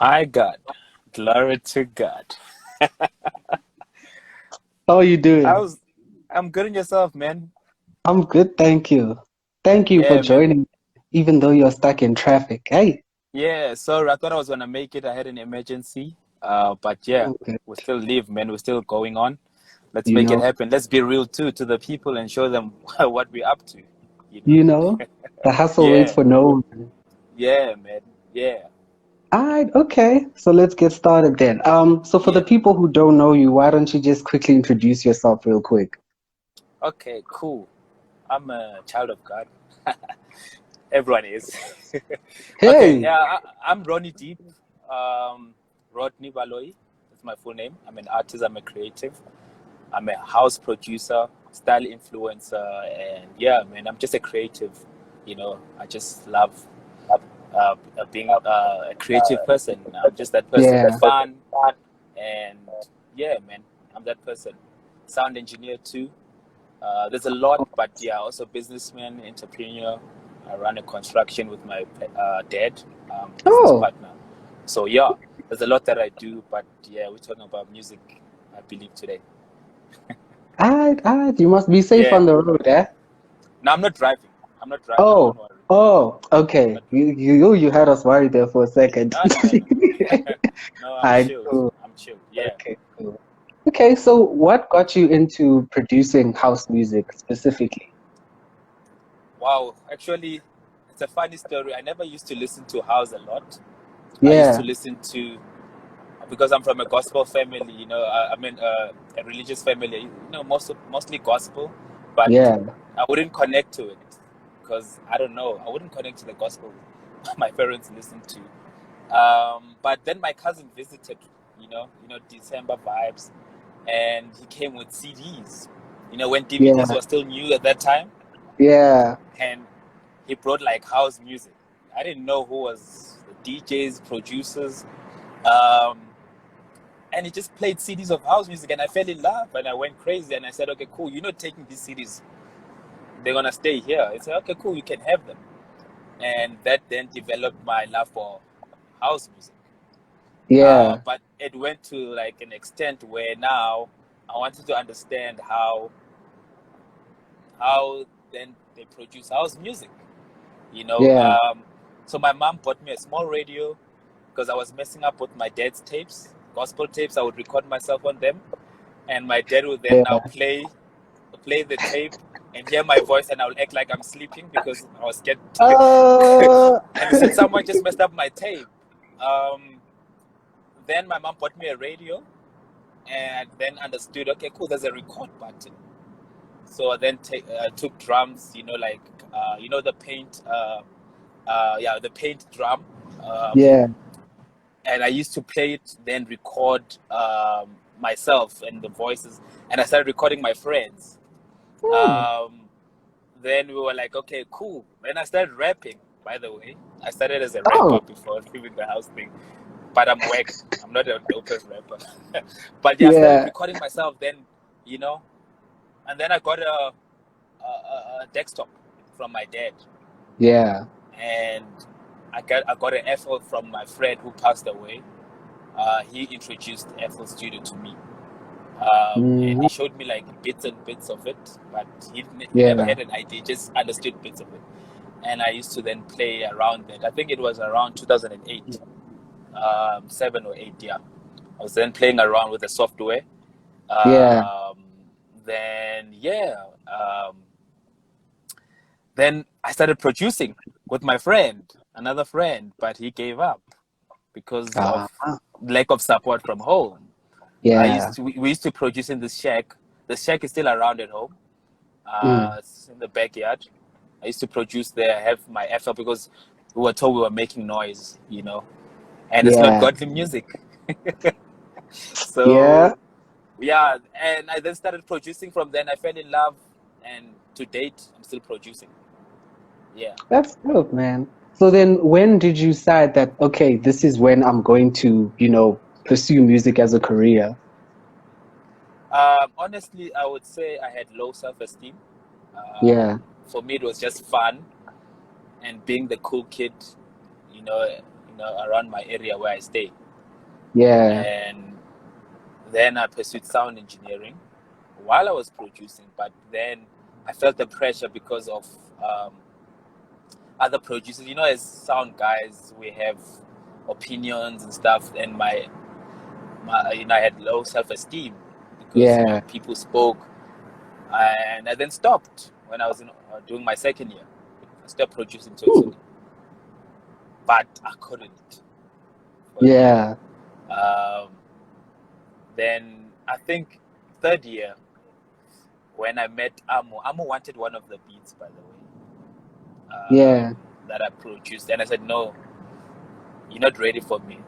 My God, glory to God. How are you doing? How's I'm good in yourself, man. I'm good, thank you. Thank you for Yeah, man. joining, even though you're stuck in traffic. Hey, Yeah, sorry, I thought I was gonna make it. I had an emergency. But yeah, okay. we still live, man. We're still going on. Let's You make it know, happen. Let's be real too to the people and show them what we're up to. You know? you know, the hustle waits Yeah, for no one. yeah, man. Yeah, All right, okay. So let's get started then. So for the yeah. people who don't know you, why don't you just quickly introduce yourself real quick? Okay, cool. I'm a child of God. Everyone is. Okay, Hey, yeah, I'm RoneeDeep. Um, Rodney Baloyi. That's my full name. I'm an artist. I'm a creative. I'm a house producer, style influencer, and yeah, man, I'm just a creative. I just love being a creative person. I'm just that person. yeah, Fun, and yeah, man, I'm that person. Sound engineer too. There's a lot, but yeah, also businessman, entrepreneur. I run a construction with my dad, business oh, partner. So yeah, there's a lot that I do, but yeah, we're talking about music, I believe today. all right. You must be safe Yeah. on the road, eh? No, I'm not driving. I'm not driving. Don't Oh, worry. oh, I'm okay. not. You had us worried there for a second. No, no, no, no. No, I'm I chilled. do. I'm chilled. Yeah. Okay, cool. Okay, so what got you into producing house music specifically? Wow. Actually, it's a funny story. I never used to listen to house a lot. I used to Yeah, listen to because I'm from a gospel family. I mean a religious family. Mostly gospel, but yeah. I wouldn't connect to it because I don't know. I wouldn't connect to the gospel my parents listened to. But then my cousin visited. December vibes, and he came with CDs. When DVDs Yeah, were still new at that time, yeah. and he brought like house music. I didn't know who was the DJs, producers. Um, and he just played CDs of house music, and I fell in love, and I went crazy, and I said, okay, cool, taking these CDs, they're gonna stay here. He said, okay, cool, you can have them, and that then developed my love for house music. Yeah, But it went to like an extent where now I wanted to understand how then they produce house music. You know, yeah. um, so my mom bought me a small radio because I was messing up with my dad's tapes, gospel tapes. I would record myself on them, and my dad would then now Yeah. play the tape and hear my voice, and I would act like I'm sleeping because I was scared. Uh, And he said someone just messed up my tape. Um, then my mom bought me a radio, and then understood. Okay, cool. There's a record button. So I then took drums. The paint. Yeah, the paint drum. Um, yeah. and I used to play it, then record myself and the voices, and I started recording my friends. Hmm. Um, then we were like, okay, cool. Then I started rapping. By the way, I started as a rapper Oh, before leaving the house thing, but I'm whack. I'm not a dopest rapper. But yeah, I started yeah, recording myself. Then, you know, and then I got a desktop from my dad, yeah. and I got an FL from my friend who passed away. He introduced FL Studio to me, and Hmm. he showed me like bits and bits of it, but he never Yeah, had an idea, just understood bits of it. And I used to then play around that. I think it was around 2008, 7 or 8, yeah. I was then playing around with the software. yeah. Um, then yeah, then I started producing with my friend, another friend, but he gave up because of Ah, lack of support from home. yeah. We used to produce in this shack. The shack is still around at home. Mm, It's in the backyard. I used to produce there, have my FL because we were told we were making noise, and it's not yeah, godly music. yeah. So yeah, and I then started producing from then. I fell in love, and to date, I'm still producing. Yeah. That's dope, man. So then, when did you decide that, okay, this is when I'm going to, pursue music as a career? Honestly, I would say I had low self-esteem. Yeah, For me, it was just fun and being the cool kid, you know, around my area where I stay. Yeah. And then I pursued sound engineering while I was producing, but then I felt the pressure because of other producers. As sound guys, we have opinions and stuff, and my I had low self-esteem because Yeah. people spoke, and I then stopped when I was doing my second year. I stopped producing totally, but I couldn't. Yeah. Then I think third year when I met Amo wanted one of the beats, by the way, Yeah. that I produced, and I said, no, you're not ready for me.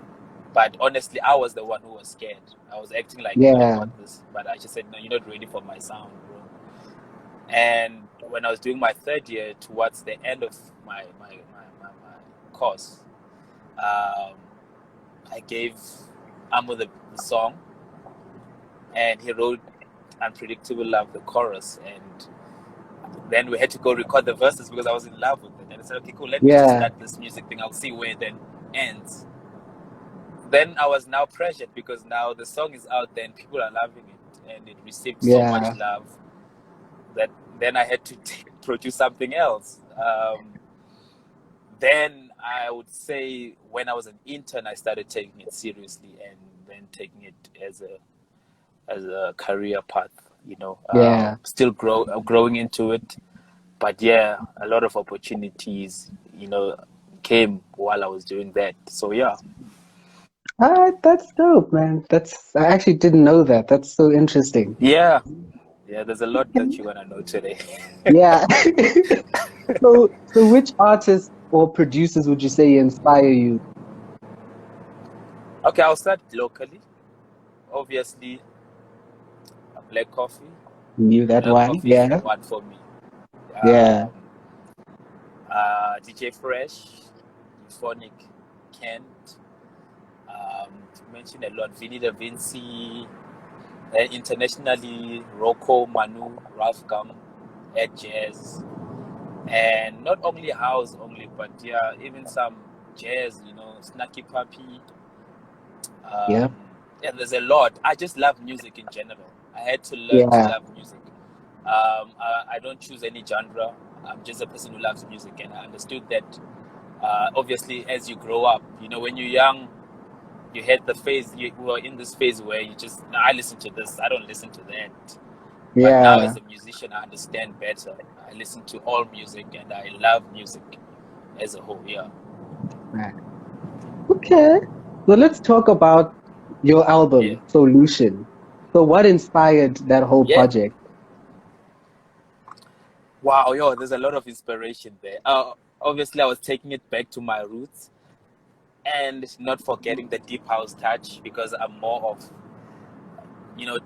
But honestly, I was the one who was scared. I was acting like, I Yeah. got this, but I just said, no, you're not ready for my sound, bro. And when I was doing my third year, towards the end of my course, I gave Amo the song, and he wrote Unpredictable Love, the chorus, and then we had to go record the verses because I was in love with it. And I said, okay, cool, let me just start this music thing. I'll see where it then ends. Then I was now pressured because now the song is out there and people are loving it, and it received so much love that then I had to produce something else. Then I would say when I was an intern, I started taking it seriously and then taking it as a career path. Still growing into it, but yeah, a lot of opportunities, came while I was doing that. So yeah. All right, that's dope, man. I actually didn't know that. That's so interesting. Yeah, there's a lot that you're gonna know today. Yeah. So which artists or producers would you say inspire you? Okay, I'll start locally. Obviously, Black Coffee. Knew that Black one. Coffee is Yeah. the one for me. Yeah. DJ Fresh, Euphonic, Kent. To mention a lot, Vinny Da Vinci. Internationally, Rocco, Manu, Ralph Gum, Ed Jazz, and not only house only, but yeah, even some jazz. Snacky Puppy. Yeah. And there's a lot. I just love music in general. I had to learn to love music. I don't choose any genre. I'm just a person who loves music, and I understood that. Obviously, as you grow up, when you're young, you had the phase. You were in this phase where you just, I listen to this. I don't listen to that. But now, as a musician, I understand better. I listen to all music, and I love music as a whole. Yeah. Right. Okay. So let's talk about your album, Solution. So what inspired that whole project? Wow, there's a lot of inspiration there. Obviously, I was taking it back to my roots and not forgetting the deep house touch because I'm more of,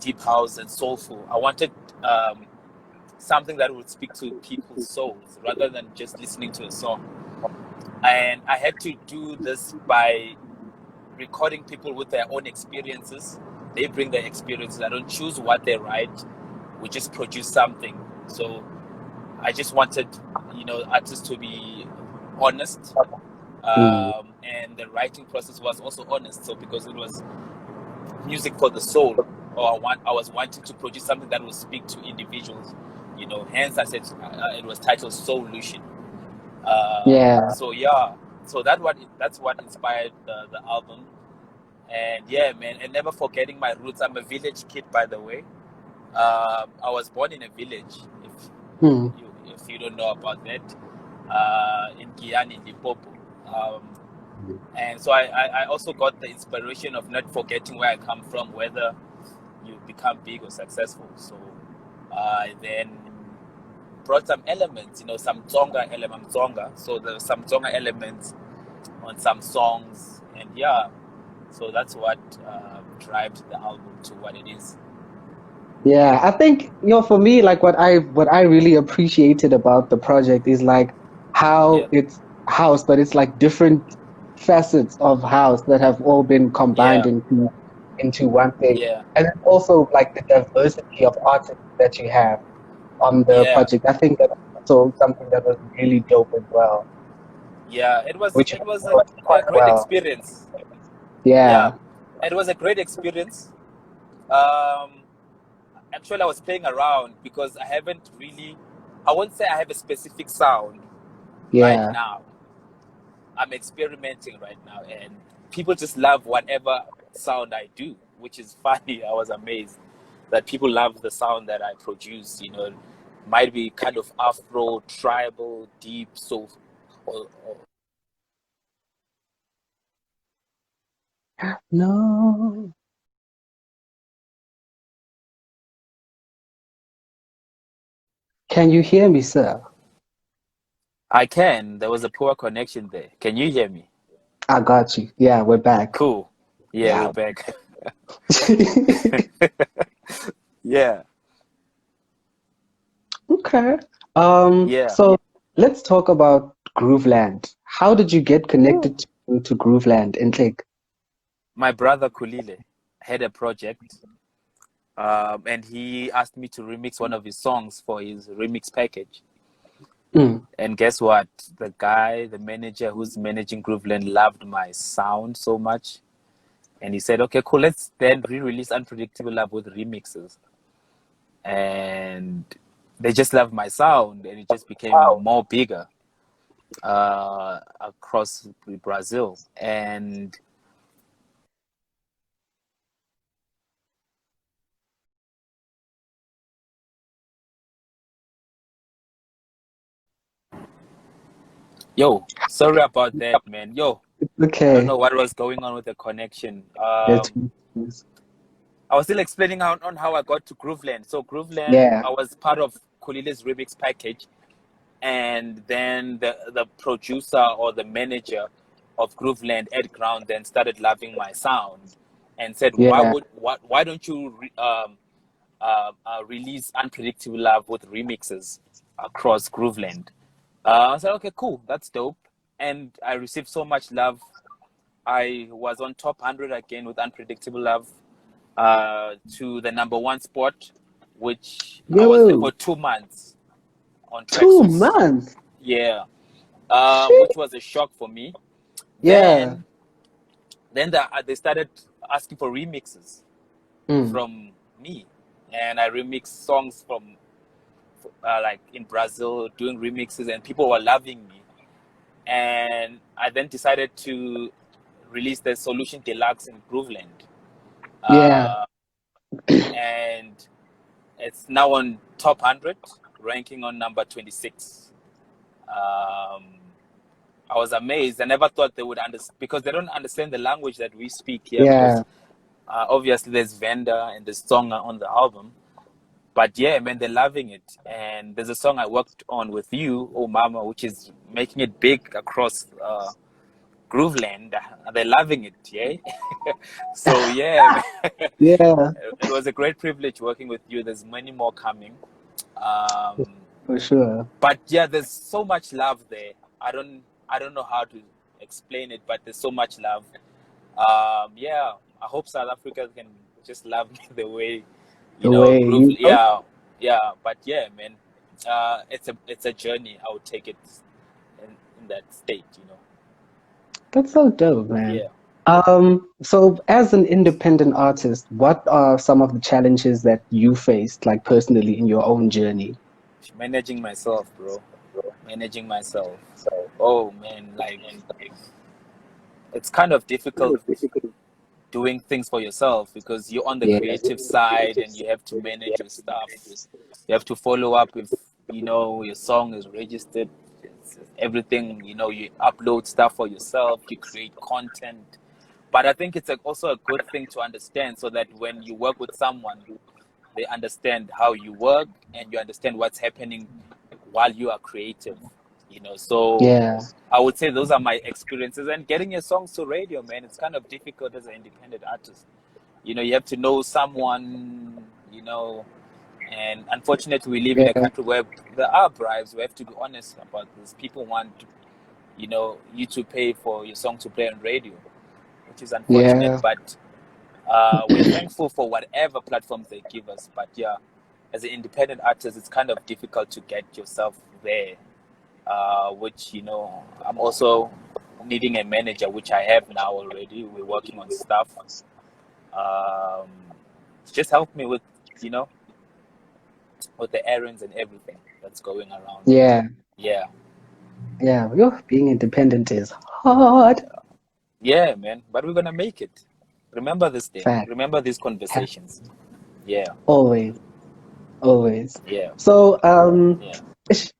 deep house and soulful. I wanted something that would speak to people's souls rather than just listening to a song. And I had to do this by recording people with their own experiences. They bring their experiences. I don't choose what they write. We just produce something. So I just wanted, artists to be honest. And the writing process was also honest. So because it was music for the soul, or I was wanting to produce something that would speak to individuals, hence I said it was titled Solution. So that's what inspired the album. And yeah, man, and never forgetting my roots. I'm a village kid, by the way. I was born in a village, if you don't know about that, in Giyani, Limpopo. And so I also got the inspiration of not forgetting where I come from, whether you become big or successful. So I then brought some elements, some Tsonga element, so there's some Tsonga elements on some songs, and yeah, so that's what drives the album to what it is. Yeah, I think, for me, like what I really appreciated about the project is like how it's house, but it's like different facets of house that have all been combined into one thing. And then also like the diversity of artists that you have on the project. I think that's also something that was really dope as well. Yeah, which it was worked a quite great well. experience. Yeah, Yeah, it was a great experience. Um, Actually, I was playing around because I haven't really, I won't say I have a specific sound right yeah. now. I'm experimenting right now, and people just love whatever sound I do, which is funny. I was amazed that people love the sound that I produce. Might be kind of Afro, tribal, deep, so. Or No. Can you hear me, sir? I can. There was a poor connection there. Can you hear me? I got you. Yeah, we're back. Cool. Yeah, we're Yeah. back. Yeah, Okay. yeah. So let's talk about Grooveland. How did you get Ooh. connected to Grooveland in Click? My brother Kulile had a project, and he asked me to remix one of his songs for his remix package. Mm, And guess what? The guy, the manager who's managing Grooveland, loved my sound so much. And he said, okay, cool, let's then re-release Unpredictable Love with remixes. And they just loved my sound, and it just became wow. more bigger across Brazil. And yo, sorry about that, man. Yo, I don't Okay. know what was going on with the connection. That's I was still explaining on how I got to Grooveland. So Grooveland, yeah. I was part of Kulile's remix package, and then the producer or the manager of Grooveland, Ed Ground, then started loving my sound, and said, Yeah. why don't you release Unpredictable Love with remixes across Grooveland? I said, okay, cool, that's dope, and I received so much love. I was on top 100 again with Unpredictable Love, to the number one spot, which I was there Yo, for 2 months on 2 months. Yeah, which Shit. was a shock for me. Yeah. Then, they started asking for remixes Mm. from me, and I remixed songs from like in Brazil, doing remixes, and people were loving me. And I then decided to release the Solution Deluxe in Grooveland, Yeah. uh, and it's now on top 100, ranking on number 26. Um, I was amazed. I never thought they would understand, because they don't understand the language that we speak here. Because Yeah. obviously there's Venda and there's song on the album, but yeah, man, they're loving it. And there's a song I worked on with you, Oh Mama, which is making it big across Grooveland. They're loving it, yeah. So yeah, man, Yeah, it was a great privilege working with you. There's many more coming. Um, for sure. but yeah, there's so much love there. I don't know how to explain it, but there's so much love. Yeah, I hope South Africa can just love me the way, The way Groove. you know, Yeah, yeah. But yeah, man, it's a journey. I would take it in that state. that's so dope, man. Yeah, So as an independent artist, what are some of the challenges that you faced, like personally in your own journey? managing myself, bro. Managing myself. Oh man, like it's kind of difficult doing things for yourself, because you're on the Yeah, creative side and you have to manage your stuff. You have to follow up if your song is registered. Everything, you upload stuff for yourself, you create content. But I think it's also a good thing to understand, so that when you work with someone, they understand how you work, and you understand what's happening while you are creative. So yeah, I would say those are my experiences. And getting your songs to radio, man, it's kind of difficult as an independent artist. You have to know someone, and unfortunately we live in a yeah, country where there are bribes. We have to be honest about this. People want, you to pay for your song to play on radio, which is unfortunate. yeah. But we're thankful for whatever platforms they give us. But yeah, as an independent artist, it's kind of difficult to get yourself there. which I'm also needing a manager, which I have now already. We're working on stuff. Um, just help me with you know with the errands and everything that's going around. Yeah. Yeah, Yeah. Being independent is hard. yeah, man. But we're gonna make it. Remember this day. Fact. Remember these conversations. Yeah, Always. Always. yeah, So, yeah. ish,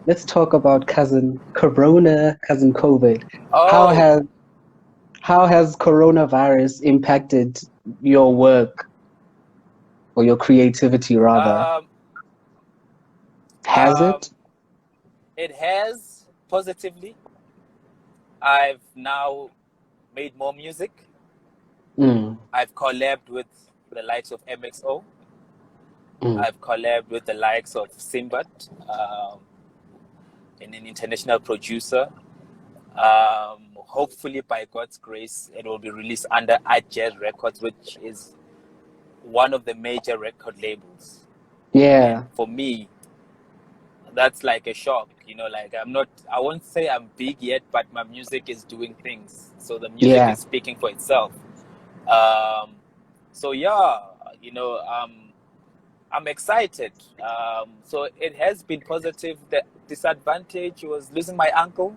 let's talk about cousin Corona, cousin COVID. How Oh, has how has coronavirus impacted your work or your creativity rather? um, Has um, it? it has positively. I've now made more music. Mm, I've collabed with the likes of MXO. mm. I've collabed with the likes of Simbat, and an international producer. Hopefully, by God's grace, it will be released under Jazz Records, which is one of the major record labels. And Yeah. for me, that's like a shock. Like I won't say I'm big yet, but my music is doing things. So the music Yeah. is speaking for itself. Um, so yeah, you know, um, I'm excited. So it has been positive. The disadvantage was losing my uncle,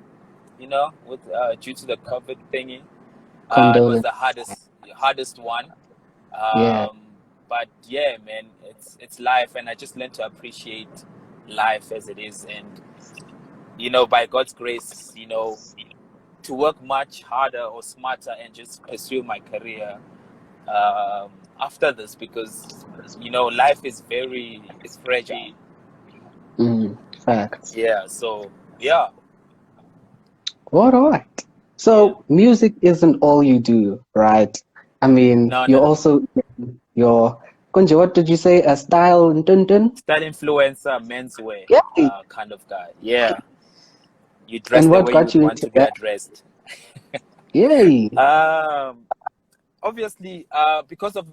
with due to the COVID thingy. It was the Condolence. hardest one. Yeah. Um, but yeah, man, it's life, and I just learned to appreciate life as it is, and by God's grace, to work much harder or smarter and just pursue my career after this, because life is very fragile. Facts. Yeah, so yeah, All right. yeah. So music isn't all you do, right? I mean, No, no, you're no. also your Kunji, what did you say? A style and dun dun? Style influencer, menswear Yeah. kind of guy. Yeah, you dress And the what way you got would you want into to be that? addressed. Yay. Um, Obviously, because of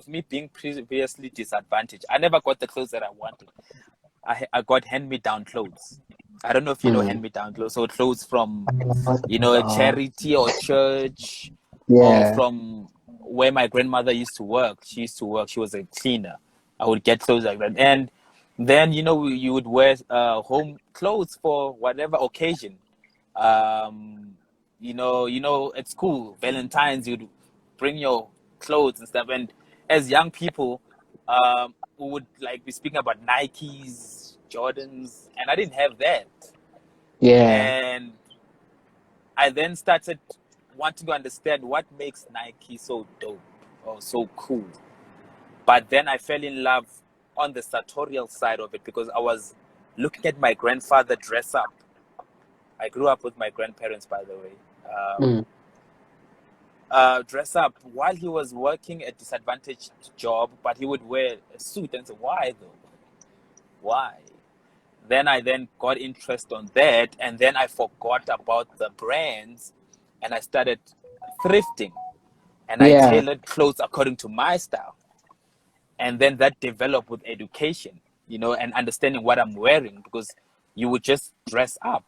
me being previously disadvantaged, I never got the clothes that I wanted. I got hand-me-down clothes. I don't know if you know Mm. hand-me-down clothes. So clothes from, a Uh, charity or church, or yeah. from where my grandmother used to work. She used to work. She was a cleaner. I would get clothes like that, and then you would wear home clothes for whatever occasion. Um, at school, Valentine's, you'd bring your clothes and stuff. And as young people, we would like be speaking about Nikes, Jordans, and I didn't have that. Yeah. And I then started wanting to understand what makes Nike so dope or so cool. But then I fell in love on the sartorial side of it, because I was looking at my grandfather dress up. I grew up with my grandparents, by the way. Mm. Dress up while he was working a disadvantaged job, but he would wear a suit and say, "Why though? Why?" Then I got interest on that, and then I forgot about the brands, and I started thrifting, and I Yeah. tailored clothes according to my style. And then that developed with education, and understanding what I'm wearing, because you would just dress up,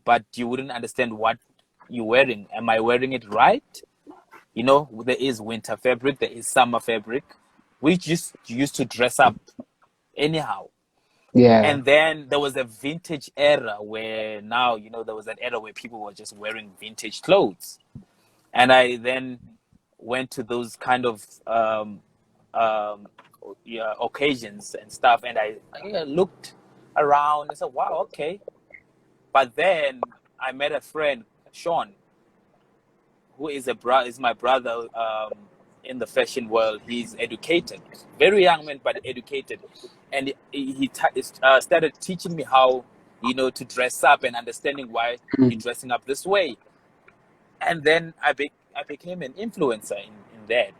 but you wouldn't understand what you're wearing. Am I wearing it right? There is winter fabric, there is summer fabric. We just used to dress up anyhow. Yeah. And then there was a vintage era where now, there was an era where people were just wearing vintage clothes. And I then went to those kind of um, yeah, occasions and stuff. And I looked around and said, wow, okay. But then I met a friend, Sean, who is my brother in the fashion world. He's educated, very young man, but educated, and he started teaching me how to dress up and understanding why you're Mm. dressing up this way. And then I became an influencer in that.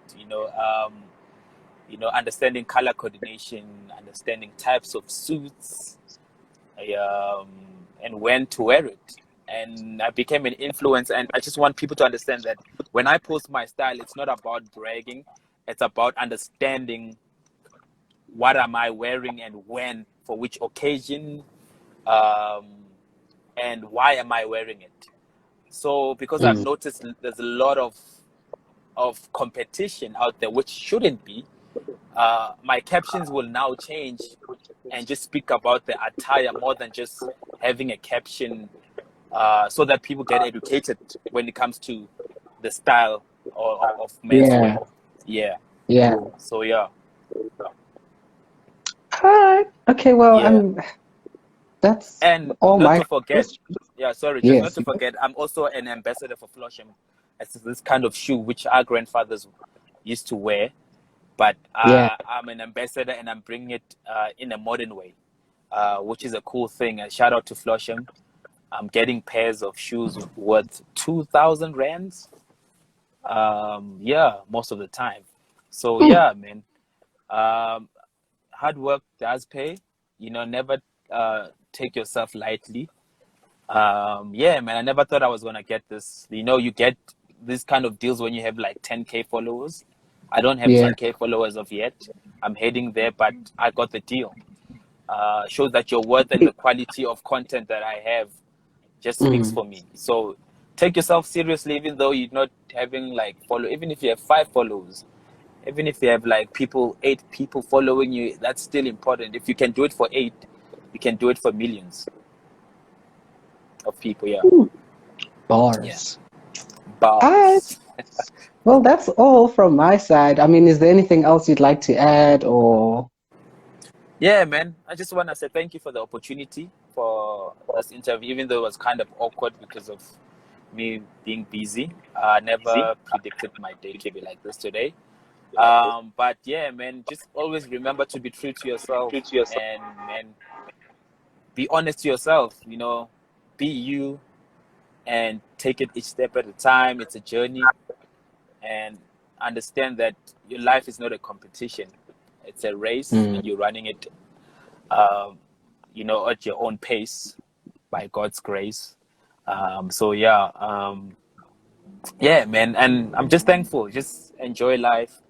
Understanding color coordination, understanding types of suits, um, and when to wear it. And I became an influencer. And I just want people to understand that when I post my style, it's not about bragging. It's about understanding what am I wearing and when, for which occasion, and why am I wearing it? So because I've Mm. noticed there's a lot of competition out there, which shouldn't be, my captions will now change and just speak about the attire more than just having a caption, so that people get educated when it comes to the style of menswear. Yeah. Yeah. Yeah. So yeah. All right. Okay. Well, Yeah. that's And all not my to forget, questions. yeah, sorry, just not Yes. to forget, I'm also an ambassador for Flosham. It's this kind of shoe which our grandfathers used to wear, but Yeah. I'm an ambassador and I'm bringing it in a modern way, which is a cool thing. And shout out to Flosham. I'm getting pairs of shoes worth 2,000 rands. Yeah, most of the time. So Mm. yeah, man. Um, Hard work does pay. Never take yourself lightly. Yeah, man, I never thought I was gonna get this. You get these kind of deals when you have like 10K followers. I don't have Yeah. 10K followers of yet. I'm heading there, but I got the deal. Shows that your worth and the quality of content that I have just speaks Mm. for me. So take yourself seriously, even though you're not having like follow. Even if you have 5 followers, even if you have like 8 people following you, that's still important. If you can do it for 8, you can do it for millions of people. Yeah. Mm. Yeah. Bars. All right. Bars. Well, that's all from my side. I mean, is there anything else you'd like to add or? Yeah, man. I just want to say thank you for the opportunity for this interview, even though it was kind of awkward because of me being busy. I never predicted my day to be like this today. But yeah, man, just always remember to be true to yourself and, man, be honest to yourself, be you and take it each step at a time. It's a journey, and understand that your life is not a competition. It's a race Mm. and you're running it, um, at your own pace by God's grace. So yeah, man. And I'm just thankful. Just enjoy life.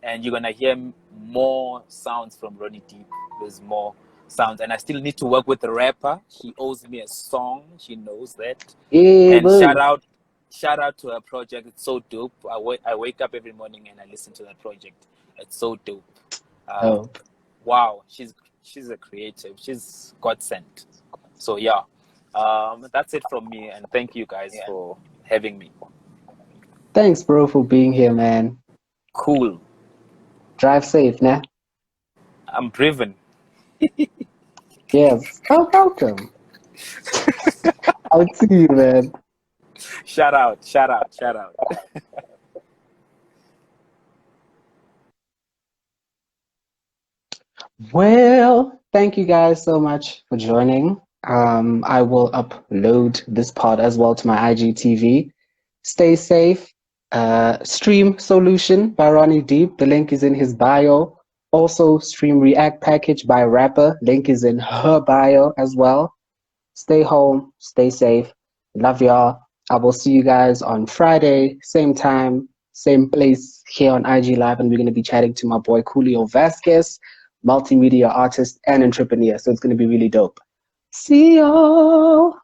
And you're gonna hear more sounds from RoneeDeep. There's more sounds, and I still need to work with the rapper. She owes me a song. She knows that. Yeah, And boo. shout out to her project. It's so dope. I wake up every morning and I listen to that project. It's so dope. Um, Oh, wow, she's a creative. She's God sent. So yeah, that's it from me. And thank you guys for having me. thanks, bro, for being here, man. Cool. Drive safe, nah. I'm driven. Yes. Oh, welcome. I'll see you, man. Shout out. Shout out. Shout out. Well, thank you guys so much for joining. I will upload this pod as well to my IGTV. Stay safe. Stream Solution by RoneeDeep. The link is in his bio. Also, Stream React Package by Rapper. Link is in her bio as well. Stay home. Stay safe. Love y'all. I will see you guys on Friday, same time, same place here on IG Live, and we're going to be chatting to my boy Julio Vasquez, multimedia artist and entrepreneur. So it's going to be really dope. See y'all.